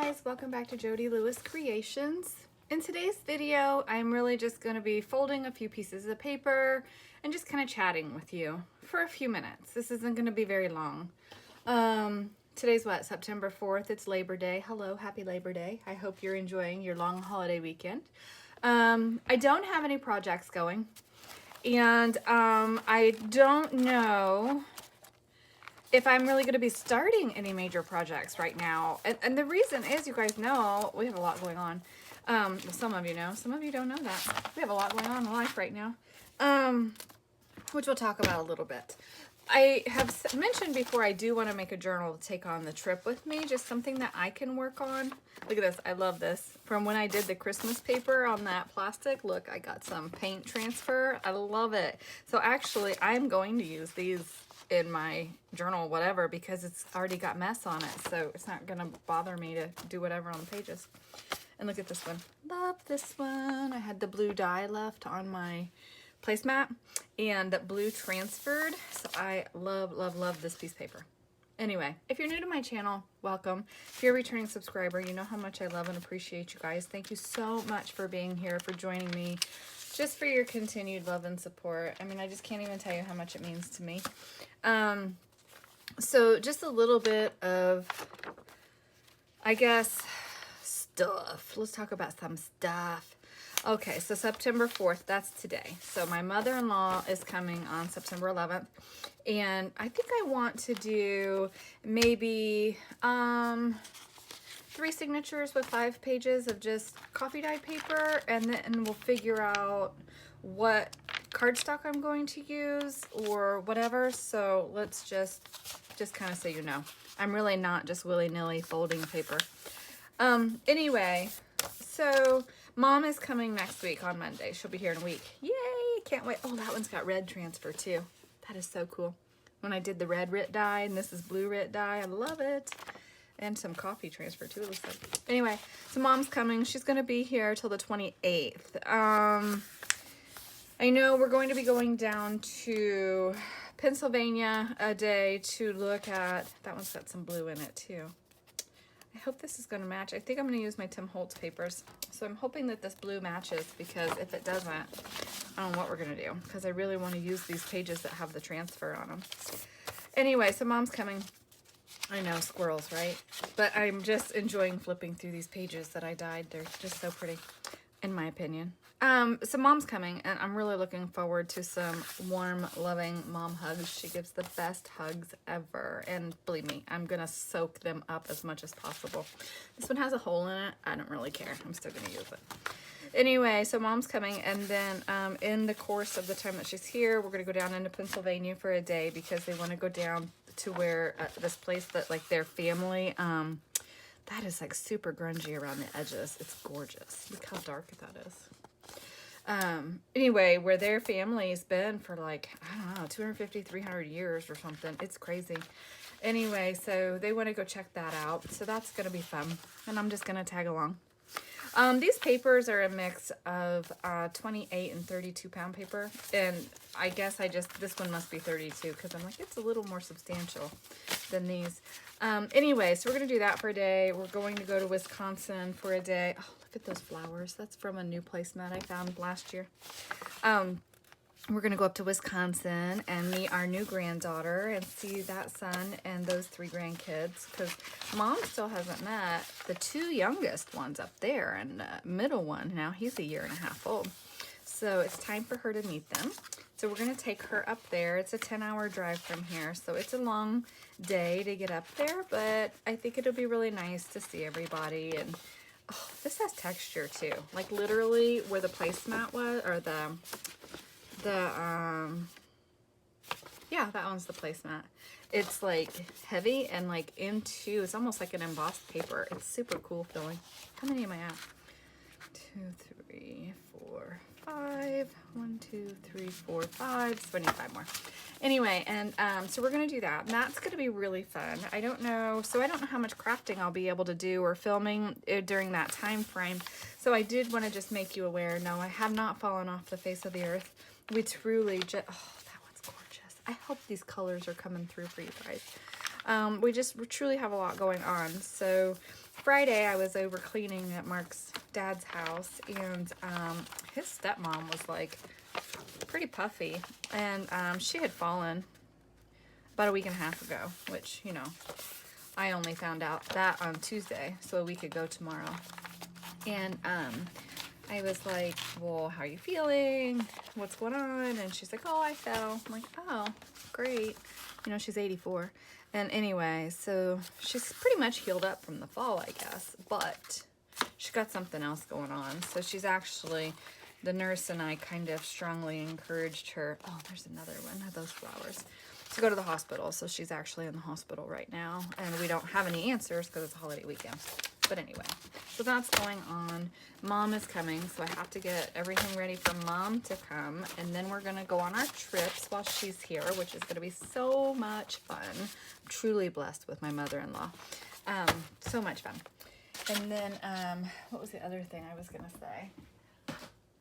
Guys, welcome back to Jody Lewis Creations. In today's video, I'm really just going to be folding a few pieces of paper and just kind of chatting with you for a few minutes. This isn't going to be very long. Today's what? September 4th. It's Labor Day. Hello, happy Labor Day. I hope you're enjoying your long holiday weekend. I don't have any projects going, and I don't know if I'm really going to be starting any major projects right now. And the reason is, you guys know, we have a lot going on. Well, some of you know, some of you don't know that. We have a lot going on in life right now, which we'll talk about a little bit. I have mentioned before, I do want to make a journal to take on the trip with me, just something that I can work on. Look at this. I love this. From when I did the Christmas paper on that plastic, look, I got some paint transfer. I love it. So actually, I'm going to use these in my journal, whatever, because it's already got mess on it, so it's not gonna bother me to do whatever on the pages. And look at this one. Love this one. I had the blue dye left on my placemat and blue transferred, so I love this piece of paper. Anyway, if you're new to my channel, welcome. If you're a returning subscriber, you know how much I love and appreciate you guys. Thank you so much for being here, for joining me, just for your continued love and support. I mean, I just can't even tell you how much it means to me. So just a little bit of, I guess, stuff. Let's talk about some stuff. Okay, so September 4th, that's today. So my mother-in-law is coming on September 11th. And I think I want to do maybe 3 signatures with 5 pages of just coffee dyed paper, and then we'll figure out what cardstock I'm going to use or whatever. So let's just kind of so you know, I'm really not just willy-nilly folding paper. Anyway, so Mom is coming next week on Monday. She'll be here in a week. Yay, can't wait. Oh, that one's got red transfer too. That is so cool. When I did the red RIT dye, and this is blue RIT dye, I love it. And some coffee transfer too, it looks like. Anyway, so Mom's coming. She's going to be here till the 28th. I know we're going to be going down to Pennsylvania a day to look at, that one's got some blue in it too. I hope this is going to match. I think I'm going to use my Tim Holtz papers. So I'm hoping that this blue matches, because if it doesn't, I don't know what we're going to do, because I really want to use these pages that have the transfer on them. Anyway, so Mom's coming. I know, squirrels, right? But I'm just enjoying flipping through these pages that I dyed. They're just so pretty, in my opinion. So Mom's coming, and I'm really looking forward to some warm, loving mom hugs. She gives the best hugs ever, and believe me, I'm gonna soak them up as much as possible. This one has a hole in it. I don't really care. I'm still gonna use it. Anyway, so Mom's coming, and then in the course of the time that she's here, we're gonna go down into Pennsylvania for a day, because they want to go down to where this place that, like, their family, that is like super grungy around the edges. It's gorgeous. Look how dark that is. Anyway, where their family's been for, like, I don't know, 250, 300 years or something. It's crazy. Anyway, so they want to go check that out. So that's going to be fun. And I'm just going to tag along. These papers are a mix of 28 and 32 pound paper. And I guess this one must be 32, because I'm like, it's a little more substantial than these. Anyway, so we're going to do that for a day. We're going to go to Wisconsin for a day. Oh, look at those flowers. That's from a new placemat I found last year. We're going to go up to Wisconsin and meet our new granddaughter and see that son and those 3 grandkids, because Mom still hasn't met the 2 youngest ones up there, and the middle one, now he's a 1.5 years old. So it's time for her to meet them. So we're going to take her up there. It's a 10-hour drive from here, so it's a long day to get up there, but I think it'll be really nice to see everybody. And oh, this has texture too. Like, literally where the placemat was, or yeah, that one's the placemat. It's like heavy and like it's almost like an embossed paper. It's super cool feeling. How many am I at? 2, 3, 4, 5. 1, 2, 3, 4, 5. 25 more. Anyway, and so we're gonna do that. And that's gonna be really fun. I don't know how much crafting I'll be able to do or filming during that time frame. So I did want to just make you aware. No, I have not fallen off the face of the earth. We truly just, oh, that one's gorgeous. I hope these colors are coming through for you guys. We truly have a lot going on. So Friday I was over cleaning at Mark's dad's house, and his stepmom was like pretty puffy, and she had fallen about a week and a half ago, which, you know, I only found out that on Tuesday, so a week ago tomorrow. And I was like, well, how are you feeling? What's going on? And she's like, oh, I fell. I'm like, oh, great. You know, she's 84. And anyway, so she's pretty much healed up from the fall, I guess. But she got something else going on. So she's actually, the nurse and I kind of strongly encouraged her. Oh, there's another one of those flowers. To go to the hospital. So she's actually in the hospital right now. And we don't have any answers because it's a holiday weekend. But anyway, so that's going on. Mom is coming, so I have to get everything ready for Mom to come. And then we're going to go on our trips while she's here, which is going to be so much fun. I'm truly blessed with my mother-in-law. So much fun. And then, what was the other thing I was going to say?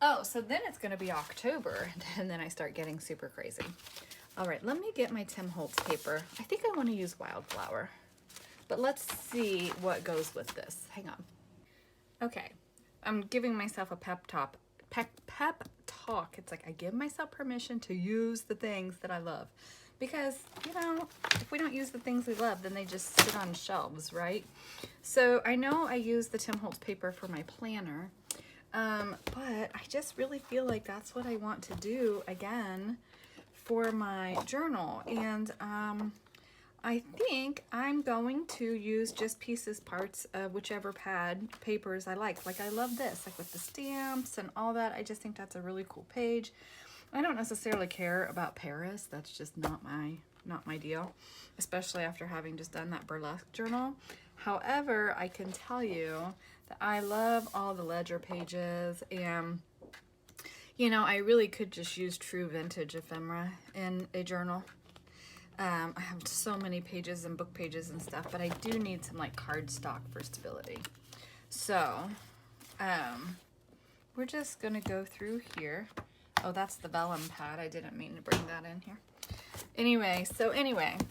Oh, so then it's going to be October, and then I start getting super crazy. All right, let me get my Tim Holtz paper. I think I want to use Wildflower. But let's see what goes with this. Hang on. Okay, I'm giving myself a pep talk. It's like I give myself permission to use the things that I love. Because, you know, if we don't use the things we love, then they just sit on shelves, right? So I know I use the Tim Holtz paper for my planner. But I just really feel like that's what I want to do again for my journal. And I think I'm going to use just parts of whichever pad papers I like. Like I love this, like with the stamps and all that. I just think that's a really cool page. I don't necessarily care about Paris. That's just not my deal, especially after having just done that burlesque journal. However, I can tell you that I love all the ledger pages, and you know, I really could just use true vintage ephemera in a journal. I have so many pages and book pages and stuff, but I do need some like cardstock for stability. So, we're just gonna go through here. Oh, that's the vellum pad. I didn't mean to bring that in here. Anyway,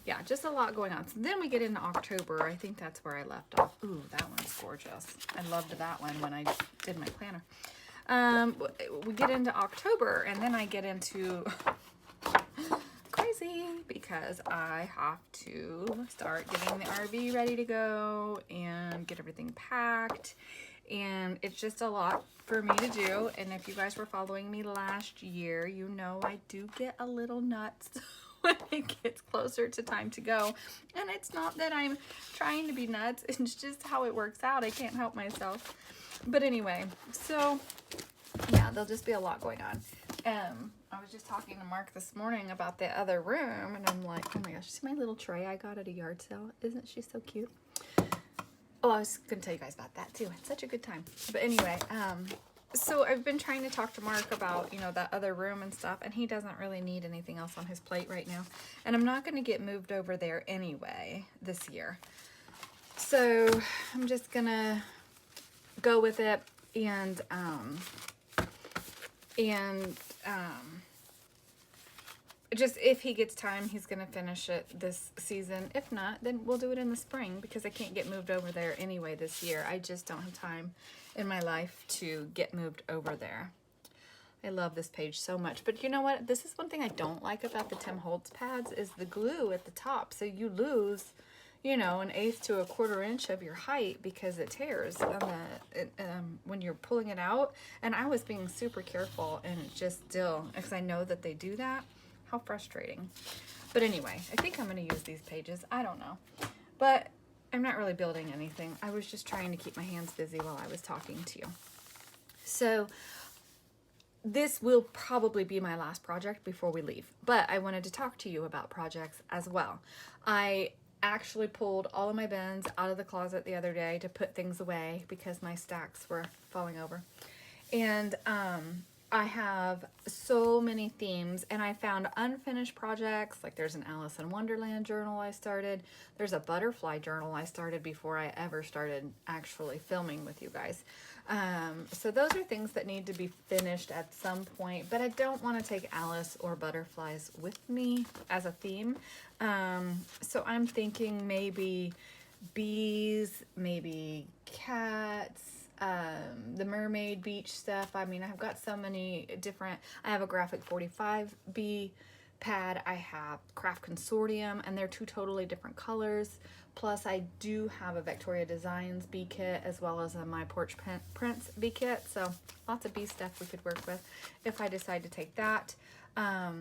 yeah, just a lot going on. So then we get into October. I think that's where I left off. Ooh, that one's gorgeous. I loved that one when I did my planner. We get into October, and then I get into crazy because I have to start getting the RV ready to go and get everything packed, and it's just a lot for me to do. And if you guys were following me last year, you know I do get a little nuts when it gets closer to time to go. And it's not that I'm trying to be nuts, it's just how it works out. I can't help myself. But anyway, so yeah, there'll just be a lot going on. I was just talking to Mark this morning about the other room, and I'm like, oh my gosh, see my little tray I got at a yard sale? Isn't she so cute? Oh, I was gonna tell you guys about that too. It's such a good time. But anyway, so I've been trying to talk to Mark about, you know, that other room and stuff, and he doesn't really need anything else on his plate right now. And I'm not gonna get moved over there anyway this year. So I'm just gonna go with it, and just if he gets time, he's gonna finish it this season. If not, then we'll do it in the spring, because I can't get moved over there anyway this year. I just don't have time in my life to get moved over there. I love this page so much. But you know what? This is one thing I don't like about the Tim Holtz pads is the glue at the top. So you lose, you know, 1/8 to 1/4 inch of your height because it tears when you're pulling it out. And I was being super careful, and it just still, because I know that they do that. How frustrating. But anyway, I think I'm going to use these pages. I don't know. But I'm not really building anything. I was just trying to keep my hands busy while I was talking to you. So this will probably be my last project before we leave. But I wanted to talk to you about projects as well. I actually pulled all of my bins out of the closet the other day to put things away because my stacks were falling over. And I have so many themes, and I found unfinished projects. Like there's an Alice in Wonderland journal I started. There's a butterfly journal I started before I ever started actually filming with you guys. So those are things that need to be finished at some point, but I don't want to take Alice or butterflies with me as a theme. So I'm thinking maybe bees, maybe cats, the mermaid beach stuff. I mean, I've got so many different, I have a Graphic 45 bee pad, I have Craft Consortium, and they're two totally different colors. Plus I do have a Victoria Designs bee kit as well as a My Porch Prints bee kit. So lots of bee stuff we could work with if I decide to take that. I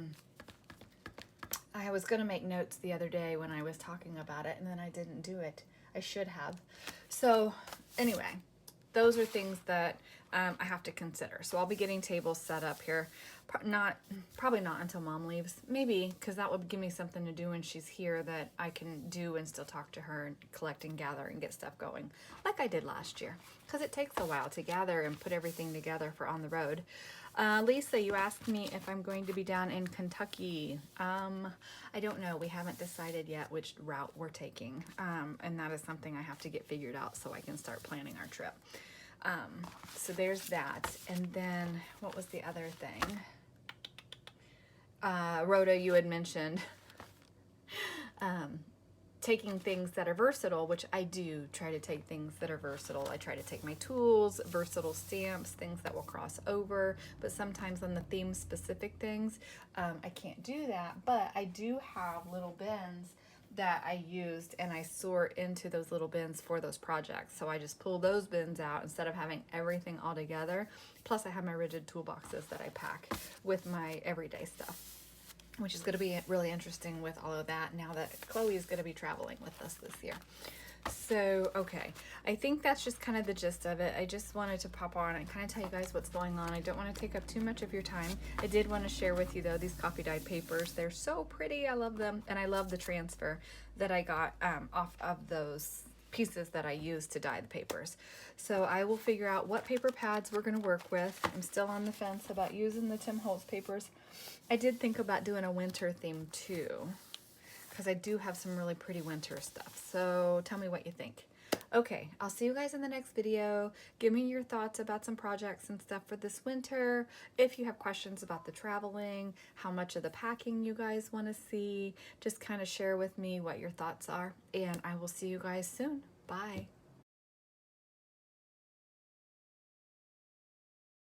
was going to make notes the other day when I was talking about it, and then I didn't do it. I should have. So anyway, those are things that I have to consider. So I'll be getting tables set up here. Probably not until Mom leaves. Maybe, because that would give me something to do when she's here that I can do and still talk to her and collect and gather and get stuff going like I did last year. Because it takes a while to gather and put everything together for on the road. Lisa, you asked me if I'm going to be down in Kentucky. I don't know. We haven't decided yet which route we're taking. And that is something I have to get figured out so I can start planning our trip. So there's that. And then what was the other thing? Rhoda, you had mentioned taking things that are versatile, which I do try to take things that are versatile. I try to take my tools, versatile stamps, things that will cross over, but sometimes on the theme specific things, I can't do that, but I do have little bins that I used and I sort into those little bins for those projects. So I just pull those bins out instead of having everything all together. Plus I have my rigid toolboxes that I pack with my everyday stuff, which is going to be really interesting with all of that now that Chloe is going to be traveling with us this year. So, okay, I think that's just kind of the gist of it. I just wanted to pop on and kind of tell you guys what's going on. I don't want to take up too much of your time. I did want to share with you, though, these coffee dyed papers. They're so pretty. I love them, and I love the transfer that I got off of those pieces that I used to dye the papers. So I will figure out what paper pads we're going to work with. I'm still on the fence about using the Tim Holtz papers. I did think about doing a winter theme too, because I do have some really pretty winter stuff. So tell me what you think. Okay, I'll see you guys in the next video. Give me your thoughts about some projects and stuff for this winter. If you have questions about the traveling, how much of the packing you guys want to see, just kind of share with me what your thoughts are. And I will see you guys soon. Bye.